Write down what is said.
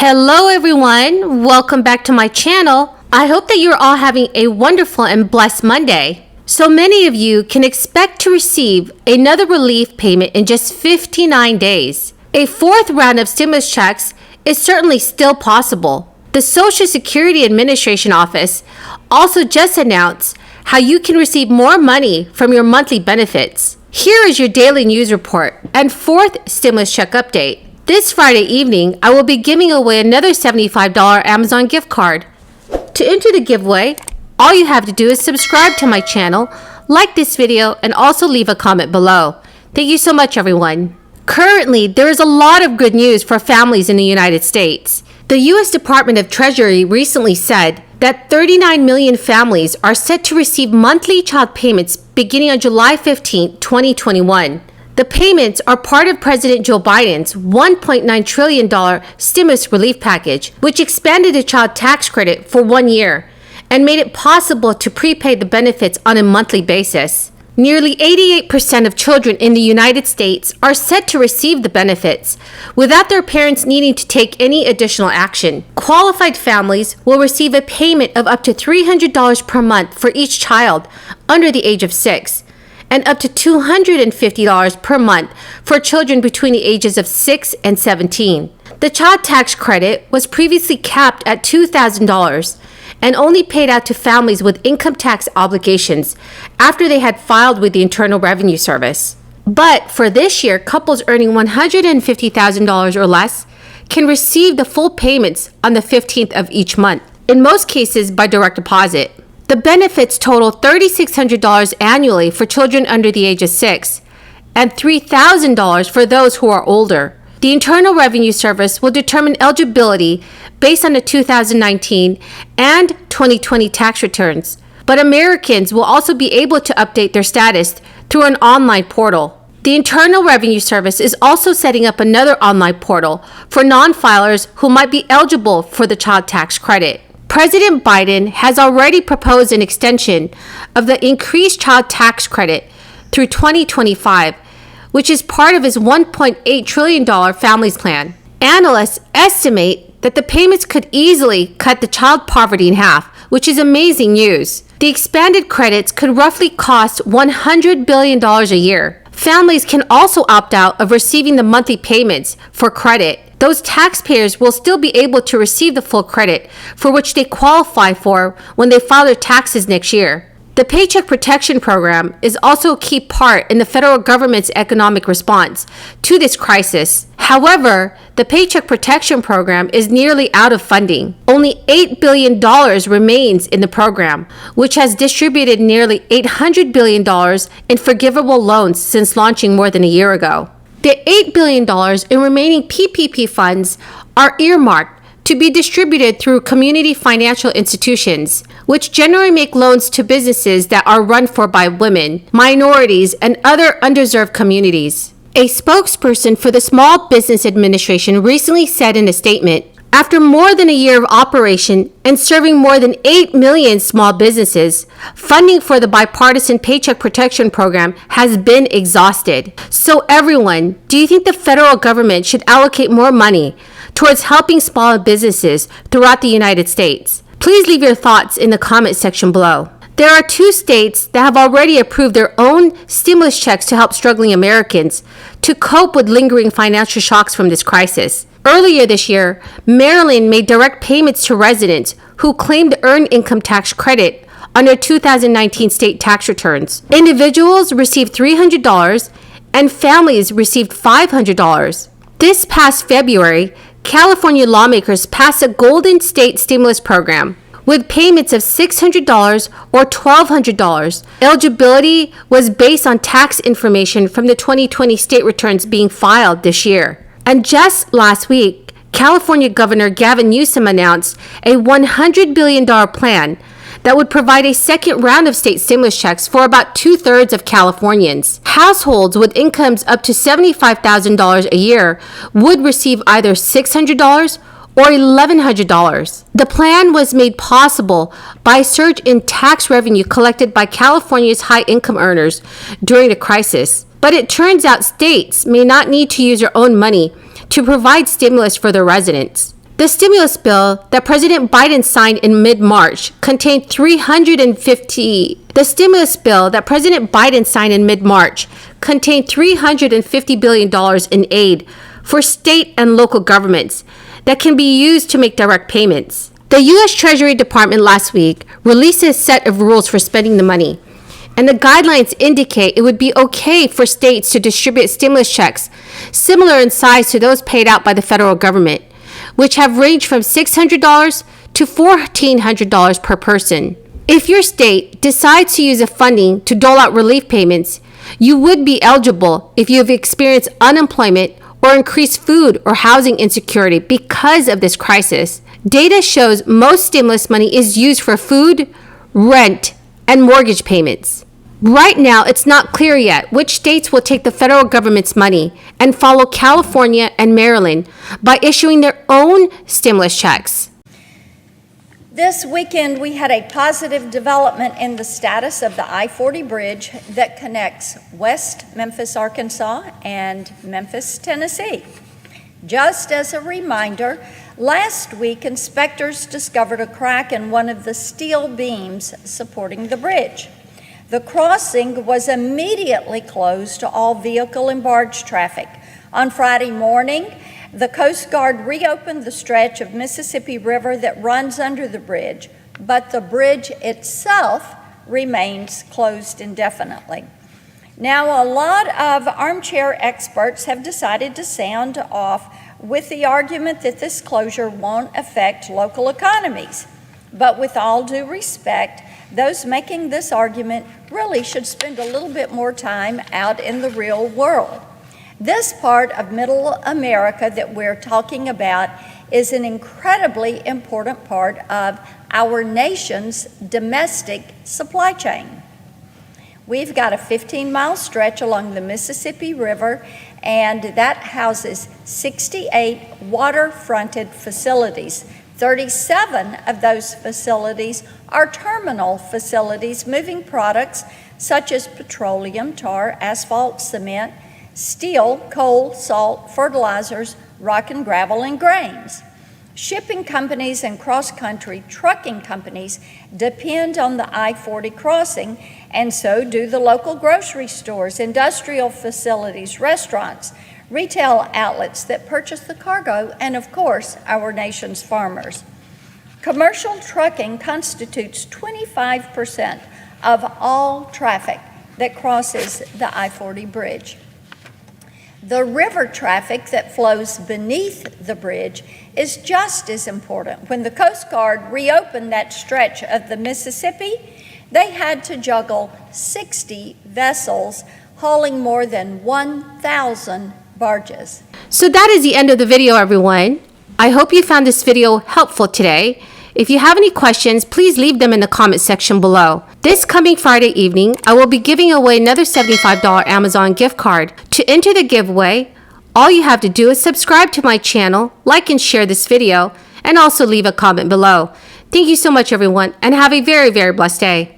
Hello everyone, welcome back to my channel. I hope that you're all having a wonderful and blessed Monday. So many of you can expect to receive another relief payment in just 59 days. A fourth round of stimulus checks is certainly still possible. The Social Security Administration Office also just announced how you can receive more money from your monthly benefits. Here is your daily news report and fourth stimulus check update. This Friday evening, I will be giving away another $75 Amazon gift card. To enter the giveaway, all you have to do is subscribe to my channel, like this video, and also leave a comment below. Thank you so much, everyone. Currently, there is a lot of good news for families in the United States. The U.S. Department of Treasury recently said that 39 million families are set to receive monthly child payments beginning on July 15, 2021. The payments are part of President Joe Biden's $1.9 trillion stimulus relief package, which expanded the child tax credit for 1 year and made it possible to prepay the benefits on a monthly basis. Nearly 88% of children in the United States are set to receive the benefits without their parents needing to take any additional action. Qualified families will receive a payment of up to $300 per month for each child under the age of 6. And up to $250 per month for children between the ages of 6 and 17. The child tax credit was previously capped at $2,000 and only paid out to families with income tax obligations after they had filed with the Internal Revenue Service. But for this year, couples earning $150,000 or less can receive the full payments on the 15th of each month, in most cases by direct deposit. The benefits total $3,600 annually for children under the age of 6 and $3,000 for those who are older. The Internal Revenue Service will determine eligibility based on the 2019 and 2020 tax returns, but Americans will also be able to update their status through an online portal. The Internal Revenue Service is also setting up another online portal for non-filers who might be eligible for the child tax credit. President Biden has already proposed an extension of the increased child tax credit through 2025, which is part of his $1.8 trillion families plan. Analysts estimate that the payments could easily cut the child poverty in half, which is amazing news. The expanded credits could roughly cost $100 billion a year. Families can also opt out of receiving the monthly payments for credit. Those taxpayers will still be able to receive the full credit for which they qualify for when they file their taxes next year. The Paycheck Protection Program is also a key part in the federal government's economic response to this crisis. However, the Paycheck Protection Program is nearly out of funding. Only $8 billion remains in the program, which has distributed nearly $800 billion in forgivable loans since launching more than a year ago. The $8 billion in remaining PPP funds are earmarked to be distributed through community financial institutions, which generally make loans to businesses that are run for by women, minorities, and other underserved communities. A spokesperson for the Small Business Administration recently said in a statement, "After more than a year of operation and serving more than 8 million small businesses, funding for the bipartisan Paycheck Protection Program has been exhausted. So everyone, do you think the federal government should allocate more money towards helping small businesses throughout the United States?" Please leave your thoughts in the comment section below. There are 2 states that have already approved their own stimulus checks to help struggling Americans to cope with lingering financial shocks from this crisis. Earlier this year, Maryland made direct payments to residents who claimed earned income tax credit on their 2019 state tax returns. Individuals received $300 and families received $500. This past February, California lawmakers passed a Golden State Stimulus Program with payments of $600 or $1,200. Eligibility was based on tax information from the 2020 state returns being filed this year. And just last week, California Governor Gavin Newsom announced a $100 billion plan that would provide a second round of state stimulus checks for about 2/3 of Californians. Households with incomes up to $75,000 a year would receive either $600 or $1,100. The plan was made possible by a surge in tax revenue collected by California's high-income earners during the crisis. But it turns out states may not need to use their own money to provide stimulus for their residents. The stimulus bill that President Biden signed in mid-March contained $350 billion in aid for state and local governments that can be used to make direct payments. The U.S. Treasury Department last week released a set of rules for spending the money, and the guidelines indicate it would be okay for states to distribute stimulus checks similar in size to those paid out by the federal government, which have ranged from $600 to $1,400 per person. If your state decides to use the funding to dole out relief payments, you would be eligible if you have experienced unemployment or increased food or housing insecurity because of this crisis. Data shows most stimulus money is used for food, rent, and mortgage payments. Right now, it's not clear yet which states will take the federal government's money and follow California and Maryland by issuing their own stimulus checks. This weekend, we had a positive development in the status of the I-40 bridge that connects West Memphis, Arkansas, and Memphis, Tennessee. Just as a reminder, last week, inspectors discovered a crack in one of the steel beams supporting the bridge. The crossing was immediately closed to all vehicle and barge traffic. On Friday morning, the Coast Guard reopened the stretch of Mississippi River that runs under the bridge, but the bridge itself remains closed indefinitely. Now, a lot of armchair experts have decided to sound off with the argument that this closure won't affect local economies. But with all due respect, those making this argument really should spend a little bit more time out in the real world. This part of Middle America that we're talking about is an incredibly important part of our nation's domestic supply chain. We've got a 15-mile stretch along the Mississippi River, and that houses 68 water-fronted facilities. 37 of those facilities are terminal facilities moving products such as petroleum, tar, asphalt, cement, steel, coal, salt, fertilizers, rock and gravel, and grains. Shipping companies and cross-country trucking companies depend on the I-40 crossing, and so do the local grocery stores, industrial facilities, restaurants, retail outlets that purchase the cargo, and of course, our nation's farmers. Commercial trucking constitutes 25% of all traffic that crosses the I-40 bridge. The river traffic that flows beneath the bridge is just as important. When the Coast Guard reopened that stretch of the Mississippi, they had to juggle 60 vessels hauling more than 1,000 barges. So that is the end of the video, everyone. I hope you found this video helpful today. If you have any questions, please leave them in the comment section below. This coming Friday evening, I will be giving away another $75 Amazon gift card. To enter the giveaway, all you have to do is subscribe to my channel, like and share this video, and also leave a comment below. Thank you so much, everyone, and have a very, very blessed day.